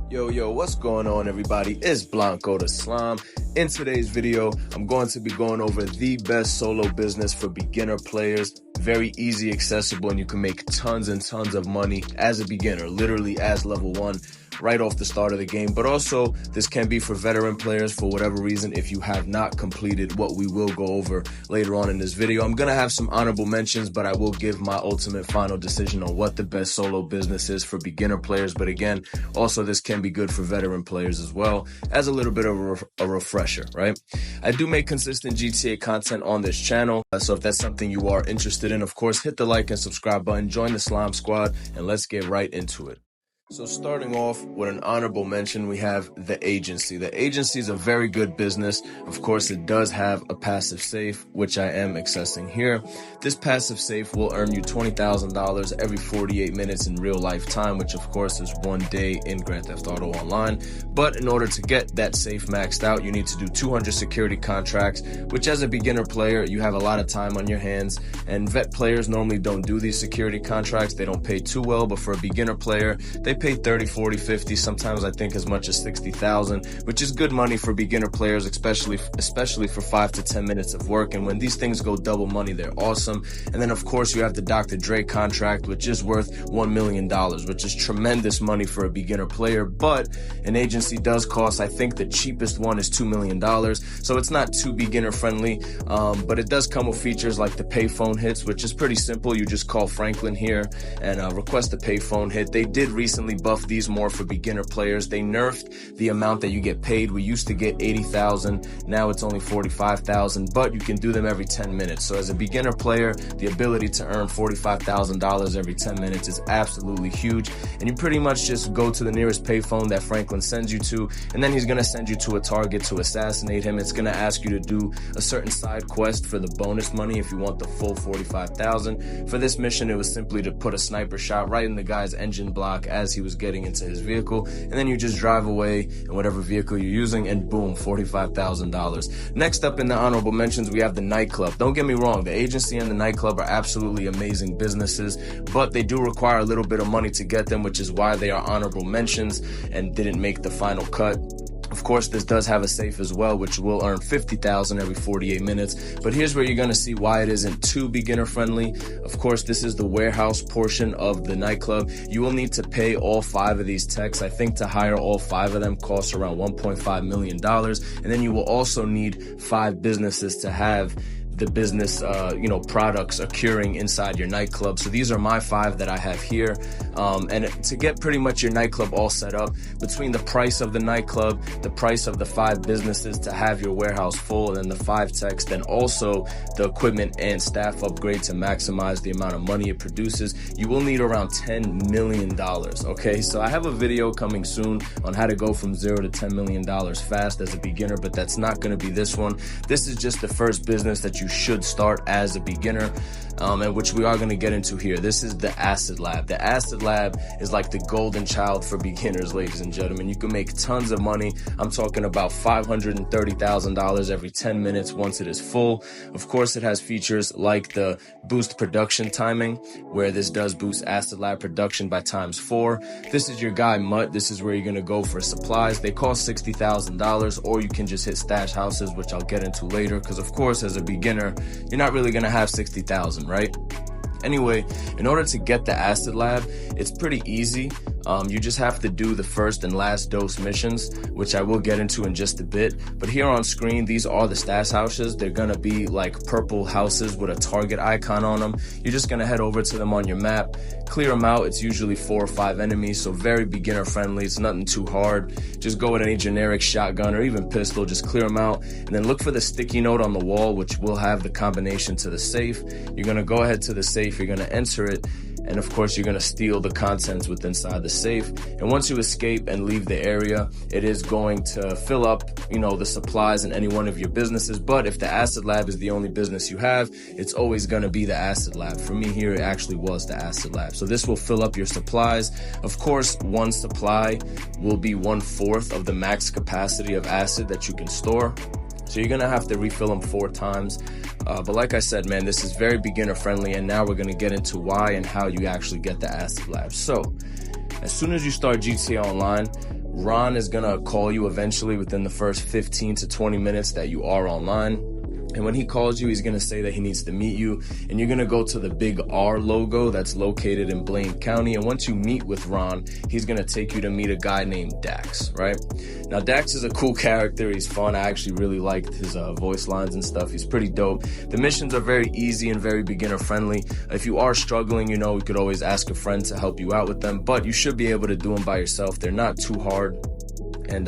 Yo, what's going on, everybody? It's Blanco the Slime. In today's video, I'm going to be going over the best solo business for beginner players. Very easy, accessible, and you can make tons and tons of money as a beginner, literally as level 1, right off the start of the game. But also, this can be for veteran players for whatever reason if you have not completed what we will go over later on in this video. I'm going to have some honorable mentions, but I will give my ultimate final decision on what the best solo business is for beginner players. But again, also this can be good for veteran players as well, as a little bit of a refresher, right? I do make consistent GTA content on this channel, so if that's something you are interested in, of course, hit the like and subscribe button, join the Slime Squad, and let's get right into it. So starting off with an honorable mention, we have the agency. The agency is a very good business. Of course, it does have a passive safe, which I am accessing here. This passive safe will earn you $20,000 every 48 minutes in real life time, which of course is 1 day in Grand Theft Auto Online. But in order to get that safe maxed out, you need to do 200 security contracts, which as a beginner player, you have a lot of time on your hands. And vet players normally don't do these security contracts. They don't pay too well, but for a beginner player, they pay 30, 40, 50, sometimes I think as much as 60,000, which is good money for beginner players, especially for 5 to 10 minutes of work. And when these things go double money, they're awesome. And then of course you have the Dr. Dre contract, which is worth $1 million, which is tremendous money for a beginner player. But an agency does cost, I think the cheapest one is $2 million. So it's not too beginner friendly, but it does come with features like the payphone hits, which is pretty simple. You just call Franklin here and request a payphone hit. They did recently buff these more for beginner players. They nerfed the amount that you get paid. We used to get 80,000, now it's only 45,000, but you can do them every 10 minutes. So as a beginner player, the ability to earn $45,000 every 10 minutes is absolutely huge. And you pretty much just go to the nearest payphone that Franklin sends you to, and then he's going to send you to a target to assassinate him. It's going to ask you to do a certain side quest for the bonus money if you want the full 45,000. For this mission, it was simply to put a sniper shot right in the guy's engine block as he was getting into his vehicle, and then you just drive away in whatever vehicle you're using, and boom, $45,000. Next up in the honorable mentions, we have the Nightclub. Don't get me wrong, the agency and the Nightclub are absolutely amazing businesses, but they do require a little bit of money to get them, which is why they are honorable mentions and didn't make the final cut. Of course, this does have a safe as well, which will earn $50,000 every 48 minutes. But here's where you're going to see why it isn't too beginner friendly. Of course, this is the warehouse portion of the Nightclub. You will need to pay all 5 of these techs. I think to hire all 5 of them costs around $1.5 million. And then you will also need 5 businesses to have the business, products occurring inside your nightclub. So these are my 5 that I have here. And to get pretty much your nightclub all set up, between the price of the nightclub, the price of the 5 businesses to have your warehouse full, and then the 5 techs, then also the equipment and staff upgrade to maximize the amount of money it produces, you will need around $10 million. Okay, so I have a video coming soon on how to go from $0 to $10 million fast as a beginner, but that's not going to be this one. This is just the first business that you should start as a beginner, and which we are going to get into here. This is the Acid Lab. The Acid Lab is like the golden child for beginners, ladies and gentlemen. You can make tons of money. I'm talking about $530,000 every 10 minutes once it is full. Of course, it has features like the boost production timing, where this does boost Acid Lab production by ×4. This is your guy Mutt. This is where you're going to go for supplies. They cost $60,000, or you can just hit stash houses, which I'll get into later, because of course, as a beginner, you're not really going to have 60,000, right? Anyway, in order to get the Acid Lab, it's pretty easy. You just have to do the first and last dose missions, which I will get into in just a bit. But here on screen, these are the stash houses. They're gonna be like purple houses with a target icon on them. You're just gonna head over to them on your map, clear them out. It's usually 4 or 5 enemies, so very beginner friendly. It's nothing too hard. Just go with any generic shotgun or even pistol, just clear them out. And then look for the sticky note on the wall, which will have the combination to the safe. You're gonna go ahead to the safe, you're gonna enter it, and of course you're going to steal the contents within inside the safe. And once you escape and leave the area, it is going to fill up, the supplies in any one of your businesses. But if the Acid Lab is the only business you have, it's always going to be the Acid Lab. For me here, it actually was the Acid Lab. So this will fill up your supplies. Of course, one supply will be 1/4 of the max capacity of acid that you can store. So you're gonna have to refill them 4 times. But like I said, man, this is very beginner friendly, and now we're gonna get into why and how you actually get the Acid Lab. So as soon as you start GTA Online, Ron is gonna call you eventually within the first 15 to 20 minutes that you are online. And when he calls you, he's going to say that he needs to meet you, and you're going to go to the big R logo that's located in Blaine County. And once you meet with Ron, he's going to take you to meet a guy named Dax, right? Now, Dax is a cool character. He's fun. I actually really liked his voice lines and stuff. He's pretty dope. The missions are very easy and very beginner friendly. If you are struggling, you could always ask a friend to help you out with them, but you should be able to do them by yourself. They're not too hard. And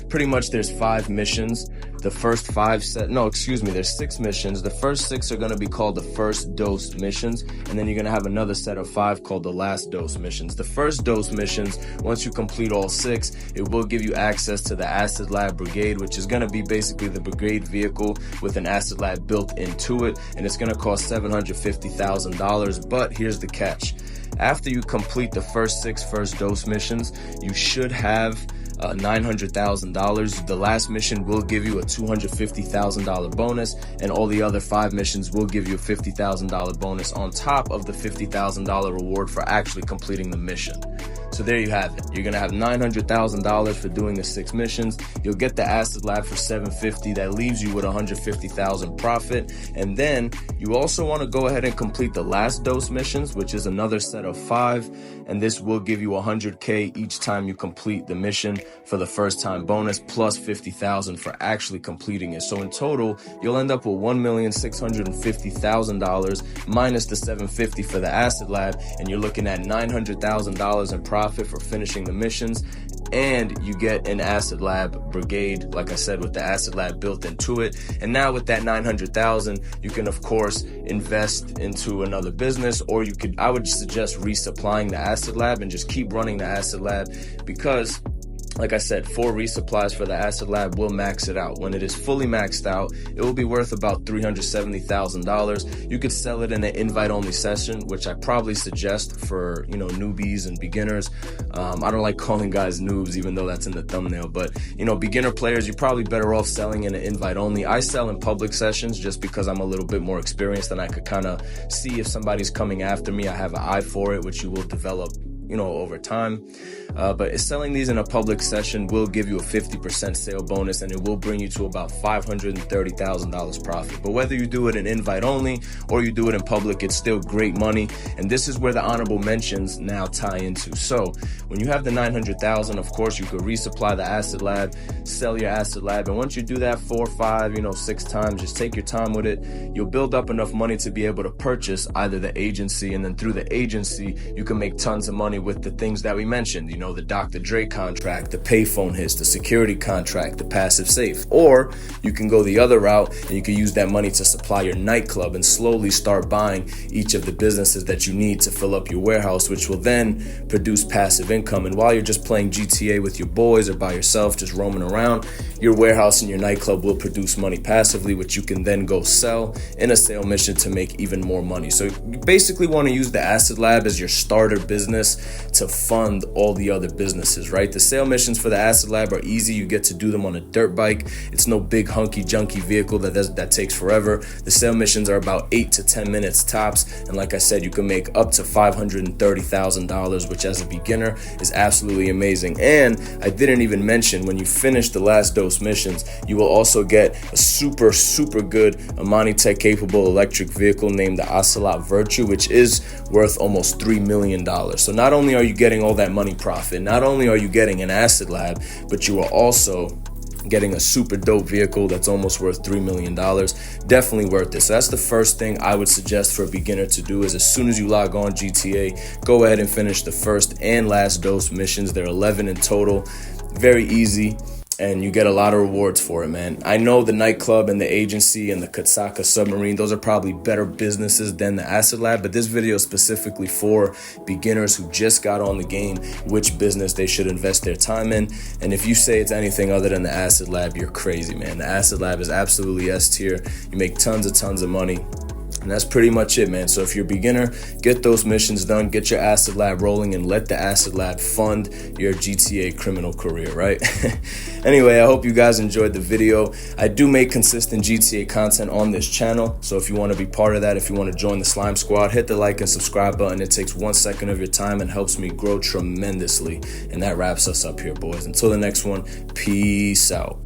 pretty much there's 5 missions. The first 5 there's 6 missions. The first 6 are going to be called the first dose missions, and then you're going to have another set of 5 called the last dose missions. The first dose missions, once you complete all 6, it will give you access to the Acid Lab Brigade, which is going to be basically the brigade vehicle with an Acid Lab built into it, and it's going to cost $750,000. But here's the catch. After you complete the first 6 first dose missions, you should have $900,000. The last mission will give you a $250,000 bonus, and all the other 5 missions will give you a $50,000 bonus on top of the $50,000 reward for actually completing the mission. So there you have it. You're going to have $900,000 for doing the 6 missions. You'll get the Acid Lab for $750,000. That leaves you with $150,000 profit. And then you also want to go ahead and complete the last dose missions, which is another set of 5. And this will give you $100K each time you complete the mission for the first time bonus, plus $50,000 for actually completing it. So in total, you'll end up with $1,650,000 minus the $750,000 for the Acid Lab. And you're looking at $900,000 in profit for finishing the missions, and you get an Acid Lab Brigade, like I said, with the Acid Lab built into it. And now with that $900,000, you can of course invest into another business, or I would suggest resupplying the Acid Lab and just keep running the Acid Lab, because like I said, 4 resupplies for the Acid Lab will max it out. When it is fully maxed out, it will be worth about $370,000. You could sell it in an invite-only session, which I probably suggest for, newbies and beginners. I don't like calling guys noobs, even though that's in the thumbnail. But, beginner players, you're probably better off selling in an invite-only. I sell in public sessions just because I'm a little bit more experienced and I could kind of see if somebody's coming after me. I have an eye for it, which you will develop over time. But selling these in a public session will give you a 50% sale bonus, and it will bring you to about $530,000 profit. But whether you do it in invite only or you do it in public, it's still great money. And this is where the honorable mentions now tie into. So when you have the $900,000, of course, you could resupply the Acid Lab, sell your Acid Lab. And once you do that 4, 5, 6 times, just take your time with it. You'll build up enough money to be able to purchase either the agency, and then through the agency, you can make tons of money with the things that we mentioned, the Dr. Dre contract, the payphone hits, the security contract, the passive safe. Or you can go the other route and you can use that money to supply your nightclub and slowly start buying each of the businesses that you need to fill up your warehouse, which will then produce passive income. And while you're just playing GTA with your boys or by yourself, just roaming around, your warehouse and your nightclub will produce money passively, which you can then go sell in a sale mission to make even more money. So you basically want to use the Acid Lab as your starter business to fund all the other businesses, right? The sale missions for the Acid Lab are easy. You get to do them on a dirt bike. It's no big hunky junky vehicle that takes forever. The sale missions are about 8 to 10 minutes tops, and like I said, you can make up to $530,000, which as a beginner is absolutely amazing. And I didn't even mention, when you finish the last dose missions, you will also get a super good Amani Tech capable electric vehicle named the Ocelot Virtue, which is worth almost $3 million. So not only are you getting all that money profit, not only are you getting an Acid Lab, but you are also getting a super dope vehicle that's almost worth $3 million. Definitely worth it. So that's the first thing I would suggest for a beginner to do, is as soon as you log on GTA, go ahead and finish the first and last dose missions. There are 11 in total. Very easy. And you get a lot of rewards for it, man. I know the nightclub and the agency and the Katsaka submarine, those are probably better businesses than the Acid Lab, but this video is specifically for beginners who just got on the game, which business they should invest their time in. And if you say it's anything other than the Acid Lab, you're crazy, man. The Acid Lab is absolutely S tier. You make tons of money. And that's pretty much it, man. So if you're a beginner, get those missions done, get your acid lab rolling, and let the acid lab fund your GTA criminal career, right? Anyway, I hope you guys enjoyed the video. I do make consistent GTA content on this channel, so if you want to be part of that, if you want to join the Slime Squad, hit the like and subscribe button. It takes 1 second of your time and helps me grow tremendously. And that wraps us up here, boys. Until the next one, peace out.